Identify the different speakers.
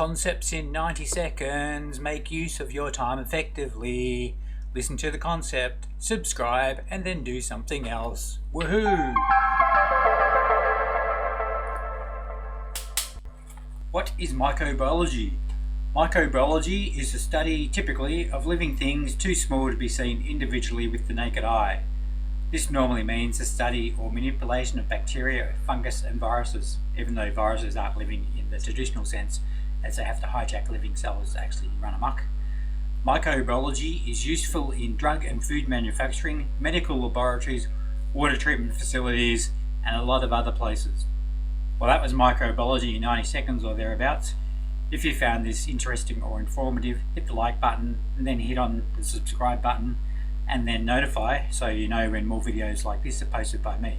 Speaker 1: Concepts in 90 seconds. Make use of your time effectively. Listen to the concept, subscribe, and then do something else. Woohoo! What is microbiology? Microbiology is the study, typically, of living things too small to be seen individually with the naked eye. This normally means the study or manipulation of bacteria, fungus, and viruses, even though viruses aren't living in the traditional sense, as they have to hijack living cells to actually run amok. Microbiology is useful in drug and food manufacturing, medical laboratories, water treatment facilities, and a lot of other places. Well, that was microbiology in 90 seconds or thereabouts. If you found this interesting or informative, hit the like button and then hit on the subscribe button and then notify so you know when more videos like this are posted by me.